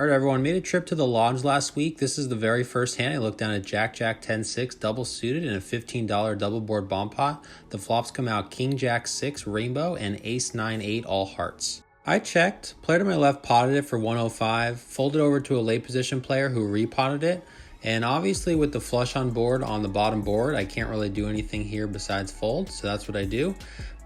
All right, everyone, made a trip to the lodge last week. This is the very first hand. I looked down at Jack 10-6 double suited in a $15 double board bomb pot. The flops come out King Jack 6 rainbow and Ace 9-8 all hearts. I checked, player to my left potted it for 105, folded over to a late position player who repotted it, and obviously with the flush on board on the bottom board, I can't really do anything here besides fold, so that's what I do.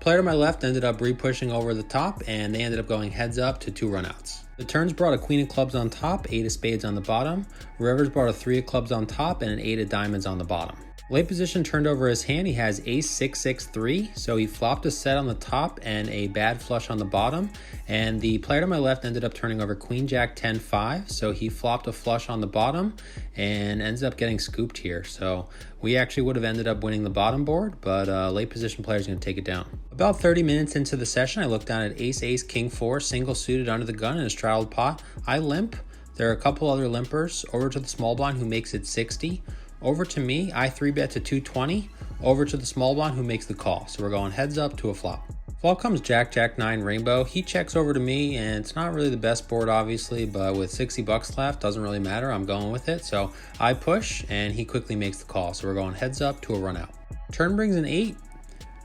Player to my left ended up re-pushing over the top, and they ended up going heads up to 2 runouts. The turns brought a queen of clubs on top, 8 of spades on the bottom. Rivers brought a 3 of clubs on top and an 8 of diamonds on the bottom. Late position turned over his hand. He has ace 6-6-3, so he flopped a set on the top and a bad flush on the bottom. And the player to my left ended up turning over queen jack 10-5, so he flopped a flush on the bottom and ends up getting scooped here. So we actually would have ended up winning the bottom board, but late position player is going to take it down. About 30 minutes into the session, I looked down at ace king 4 single suited under the gun in a straddled pot. I limp. There are a couple other limpers over to the small blind who makes it 60. Over to me, I 3-bet to 220, over to the small blind who makes the call. So we're going heads up to a flop. Flop comes Jack 9 rainbow. He checks over to me, and it's not really the best board obviously, but with 60 bucks left, doesn't really matter. I'm going with it. So I push, and he quickly makes the call. So we're going heads up to a run out. Turn brings an 8.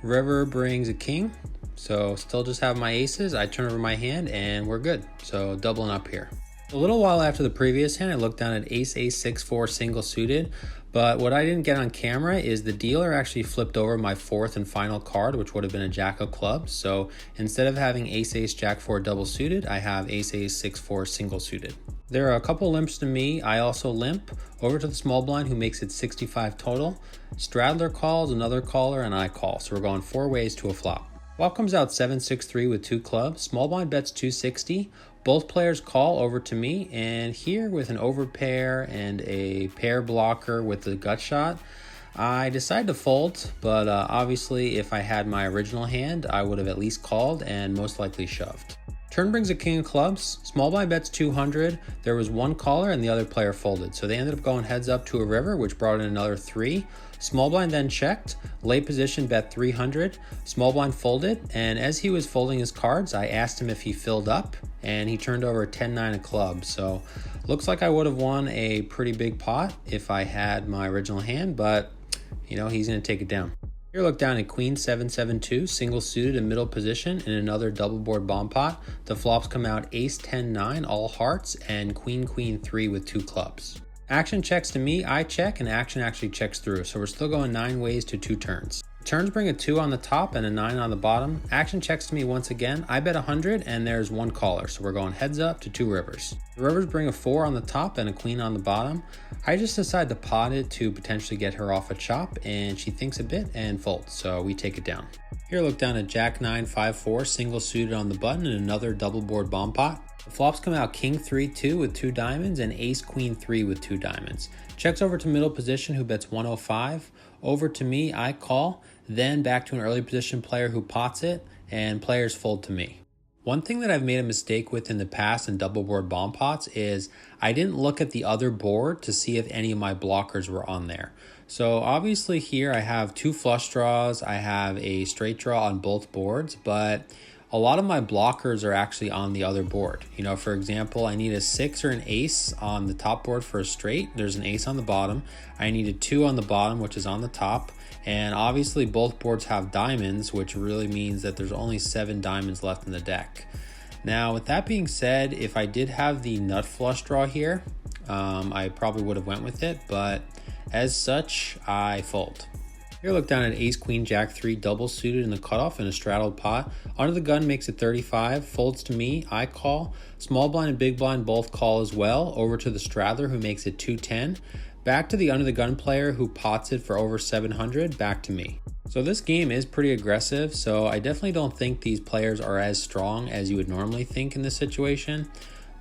River brings a king. So still just have my aces. I turn over my hand, and we're good. So doubling up here. A little while after the previous hand, I looked down at ace 6-4 single suited, but what I didn't get on camera is the dealer actually flipped over my 4th and final card, which would have been a jack of clubs. So instead of having ace jack 4 double suited, I have ace 6-4 single suited. There are a couple limps to me. I also limp over to the small blind who makes it 65 total. Straddler calls, another caller, and I call. So we're going 4 ways to a flop. Flop comes out 7-6-3 with 2 clubs. Small blind bets 260. Both players call over to me, and here with an overpair and a pair blocker with the gut shot, I decide to fold, but obviously if I had my original hand, I would have at least called and most likely shoved. Turn brings a king of clubs. Small blind bets 200. There was 1 caller and the other player folded. So they ended up going heads up to a river, which brought in another 3. Small blind then checked. Late position bet 300. Small blind folded. And as he was folding his cards, I asked him if he filled up, and he turned over a 10-9 of clubs. So looks like I would have won a pretty big pot if I had my original hand, but he's going to take it down. Here look down at queen 7-7-2, single suited in middle position in another double board bomb pot. The flops come out ace 10-9 all hearts and queen 3 with 2 clubs. Action checks to me, I check, and action actually checks through. So we're still going 9 ways to 2 turns. Turns bring a 2 on the top and a 9 on the bottom. Action checks to me once again. I bet 100 and there's 1 caller. So we're going heads up to 2 rivers. The rivers bring a 4 on the top and a queen on the bottom. I just decide to pot it to potentially get her off a chop, and she thinks a bit and folds. So we take it down. Here look down at jack 9-5-4 single suited on the button in another double board bomb pot. The flops come out king 3-2 with 2 diamonds and ace queen 3 with 2 diamonds. Checks over to middle position who bets 105. Over to me, I call, then back to an early position player who pots it, and players fold to me. One thing that I've made a mistake with in the past in double board bomb pots is I didn't look at the other board to see if any of my blockers were on there. So obviously here I have 2 flush draws, I have a straight draw on both boards, but a lot of my blockers are actually on the other board. For example, I need a 6 or an ace on the top board for a straight. There's an ace on the bottom. I need a 2 on the bottom, which is on the top. And obviously both boards have diamonds, which really means that there's only 7 diamonds left in the deck. Now, with that being said, if I did have the nut flush draw here, I probably would have went with it, but as such, I fold. Here look down at ace queen jack 3 double suited in the cutoff in a straddled pot. Under the gun makes it 35, folds to me, I call. Small blind and big blind both call as well. Over to the straddler who makes it 210. Back to the under the gun player who pots it for over 700, back to me. So this game is pretty aggressive, so I definitely don't think these players are as strong as you would normally think in this situation.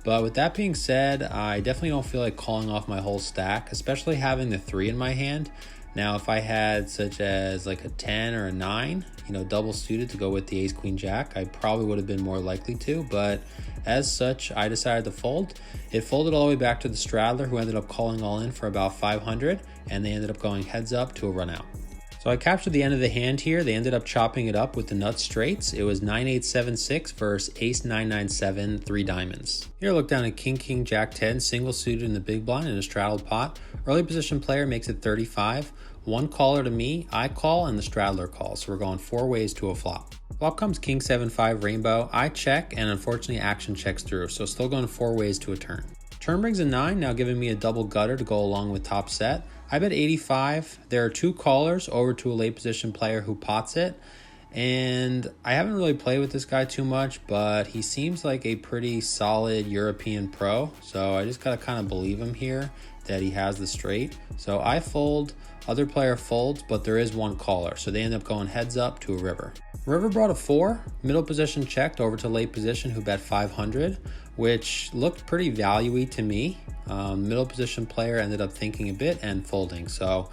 But with that being said, I definitely don't feel like calling off my whole stack, especially having the 3 in my hand. Now, if I had such as like a 10 or a 9, double suited to go with the ace queen jack, I probably would have been more likely to, but as such, I decided to fold. It folded all the way back to the straddler who ended up calling all in for about 500, and they ended up going heads up to a run out. So I captured the end of the hand here. They ended up chopping it up with the nut straights. It was 9-8-7-6 versus ace 9-9-7, 3 diamonds. Here look down at king, king, jack 10, single suited in the big blind in a straddled pot. Early position player makes it 35. One caller to me, I call, and the straddler calls. So we're going 4 ways to a flop. Flop comes king 7-5 rainbow. I check, and unfortunately action checks through. So still going 4 ways to a turn. Turn brings a 9, now giving me a double gutter to go along with top set. I bet 85. There are 2 callers over to a late position player who pots it. And I haven't really played with this guy too much, but he seems like a pretty solid European pro. So I just got to kind of believe him here that he has the straight. So I fold, other player folds, but there is 1 caller. So they end up going heads up to a river. River brought a 4, middle position checked over to late position who bet 500, which looked pretty value-y to me. Middle position player ended up thinking a bit and folding. So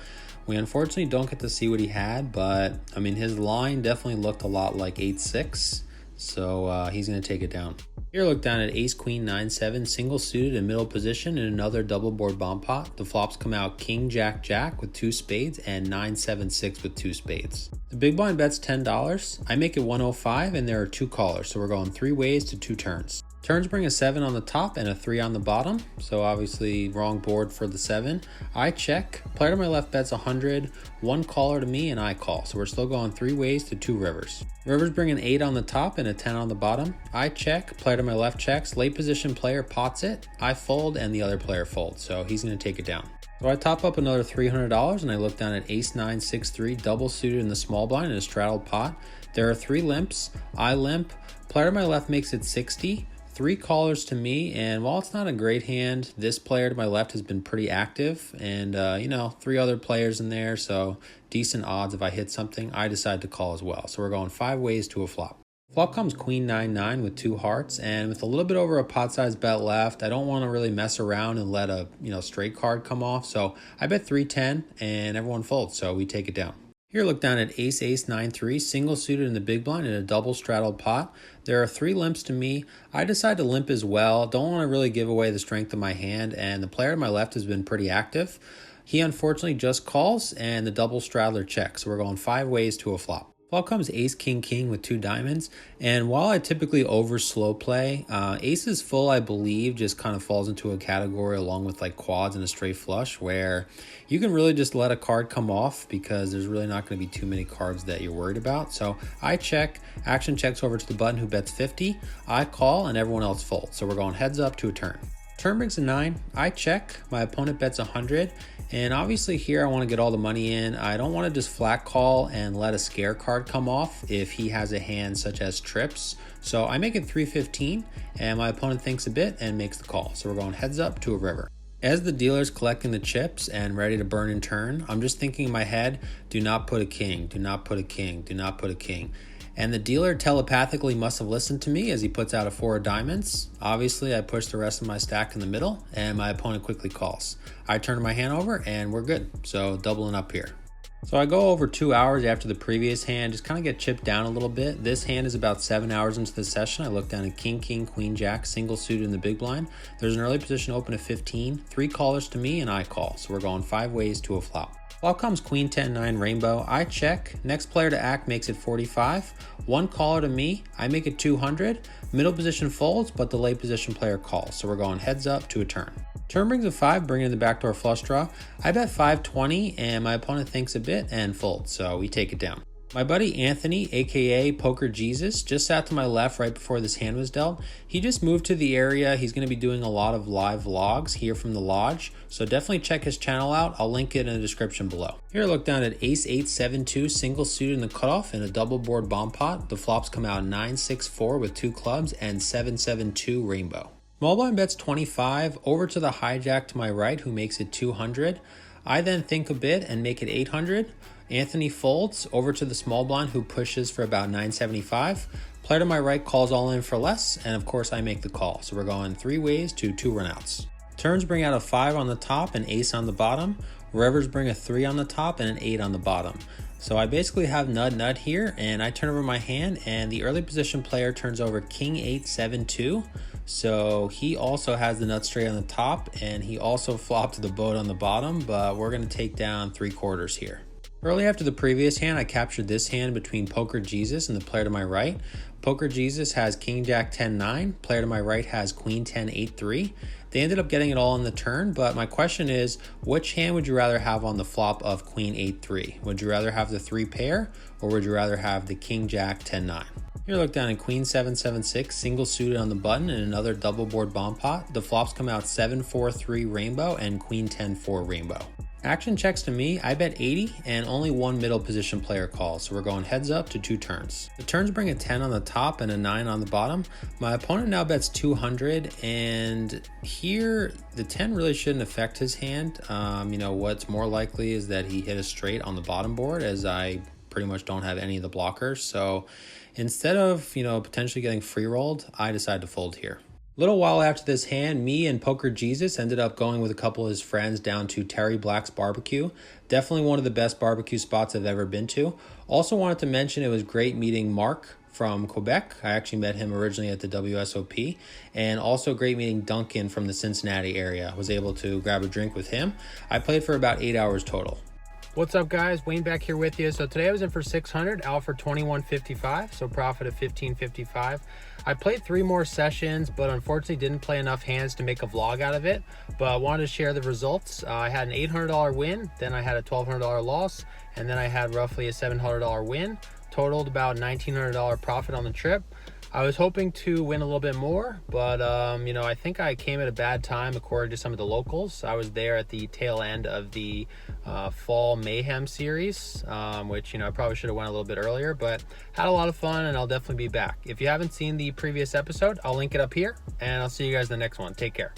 we unfortunately don't get to see what he had, but I mean, his line definitely looked a lot like 8-6. So he's going to take it down. Here look down at ace queen 9-7, single suited in middle position in another double board bomb pot. The flops come out king jack jack with 2 spades and 9-7-6 with 2 spades. The big blind bets $10. I make it 105 and there are 2 callers. So we're going 3 ways to 2 turns. Turns bring a 7 on the top and a 3 on the bottom. So obviously wrong board for the 7. I check. Player to my left bets 100. 1 caller to me and I call. So we're still going 3 ways to 2 rivers. Rivers bring an 8 on the top and a 10 on the bottom. I check. Player to my left checks. Late position player pots it. I fold and the other player folds. So he's going to take it down. So I top up another $300 and I look down at ace 9-6-3 double suited in the small blind in a straddled pot. There are 3 limps. I limp. Player to my left makes it 60. 3 callers to me, and while it's not a great hand, this player to my left has been pretty active, and 3 other players in there, so decent odds if I hit something. I decide to call as well. So we're going 5 ways to a flop. Flop comes queen 9-9 with 2 hearts, and with a little bit over a pot size bet left, I don't want to really mess around and let a straight card come off, so I bet 310 and everyone folds, so we take it down. Here look down at ace 9-3, single suited in the big blind in a double straddled pot. There are 3 limps to me. I decide to limp as well. Don't want to really give away the strength of my hand, and the player to my left has been pretty active. He unfortunately just calls, and the double straddler checks. So we're going 5 ways to a flop. Flop comes ace king king with 2 diamonds, and while I typically over slow play, aces full I believe just kind of falls into a category along with like quads and a straight flush where you can really just let a card come off because there's really not going to be too many cards that you're worried about. So I check, action checks over to the button who bets 50, I call, and everyone else folds. So we're going heads up to a turn. Turn brings a 9, I check, my opponent bets 100, and obviously here I want to get all the money in. I don't want to just flat call and let a scare card come off if he has a hand such as trips. So I make it 315 and my opponent thinks a bit and makes the call. So we're going heads up to a river. As the dealer's collecting the chips and ready to burn in turn, I'm just thinking in my head, do not put a king, do not put a king, do not put a king. And the dealer telepathically must have listened to me as he puts out a 4 of diamonds. Obviously, I push the rest of my stack in the middle, and my opponent quickly calls. I turn my hand over, and we're good. So doubling up here. So I go over 2 hours after the previous hand, just kind of get chipped down a little bit. This hand is about 7 hours into the session. I look down at king, king, queen, jack, single suited in the big blind. There's an early position open at 15, 3 callers to me, and I call. So we're going 5 ways to a flop. Flop comes queen 10-9 rainbow. I check. Next player to act makes it 45. 1 caller to me. I make it 200. Middle position folds, but the late position player calls. So we're going heads up to a turn. Turn brings a 5, bringing in the backdoor flush draw. I bet 520, and my opponent thinks a bit and folds. So we take it down. My buddy Anthony, aka Poker Jeezus, just sat to my left right before this hand was dealt. He just moved to the area. He's going to be doing a lot of live vlogs here from the lodge, so definitely check his channel out. I'll link it in the description below. Here look down at ace 8-7-2 single suited in the cutoff in a double board bomb pot. The flops come out 9-6-4 with 2 clubs and 7-7-2 rainbow. Small blind bets 25 over to the hijack to my right who makes it 200. I then think a bit and make it 800. Anthony folds over to the small blind who pushes for about 975. Player to my right calls all in for less, and of course I make the call. So we're going 3 ways to 2 runouts. Turns bring out a 5 on the top and ace on the bottom. Rivers bring a 3 on the top and an 8 on the bottom. So I basically have nut here, and I turn over my hand, and the early position player turns over king 8-7-2. So he also has the nut straight on the top, and he also flopped the boat on the bottom, but we're going to take down 3/4 here. Early after the previous hand, I captured this hand between Poker Jeezus and the player to my right. Poker Jeezus has King Jack 10-9, player to my right has Queen 10-8-3. They ended up getting it all in the turn, but my question is, which hand would you rather have on the flop of Queen 8-3? Would you rather have the 3 pair, or would you rather have the King Jack 10-9? Here, look down in Queen 7-7-6, single suited on the button, and another double board bomb pot. The flops come out 7-4-3 rainbow and Queen 10-4 rainbow. Action checks to me, I bet 80 and only one middle position player calls, so we're going heads up to 2 turns. The turns bring a 10 on the top and a 9 on the bottom. My opponent now bets 200, and here the 10 really shouldn't affect his hand. What's more likely is that he hit a straight on the bottom board, as I pretty much don't have any of the blockers. So instead of potentially getting free rolled, I decide to fold here. A little while after this hand, me and Poker Jeezus ended up going with a couple of his friends down to Terry Black's barbecue. Definitely one of the best barbecue spots I've ever been to. Also wanted to mention it was great meeting Mark from Quebec. I actually met him originally at the WSOP. And also great meeting Duncan from the Cincinnati area. Was able to grab a drink with him. I played for about 8 hours total. What's up, guys? Wayne back here with you. So today I was in for 600, out for 21.55, so profit of 15.55. I played 3 more sessions, but unfortunately didn't play enough hands to make a vlog out of it, but I wanted to share the results. I had an $800 win, then I had a $1,200 loss, and then I had roughly a $700 win. Totaled about $1,900 profit on the trip. I was hoping to win a little bit more, but I think I came at a bad time according to some of the locals. I was there at the tail end of the Fall Mayhem series, which I probably should have went a little bit earlier, but had a lot of fun, and I'll definitely be back. If you haven't seen the previous episode, I'll link it up here, and I'll see you guys in the next one. Take care.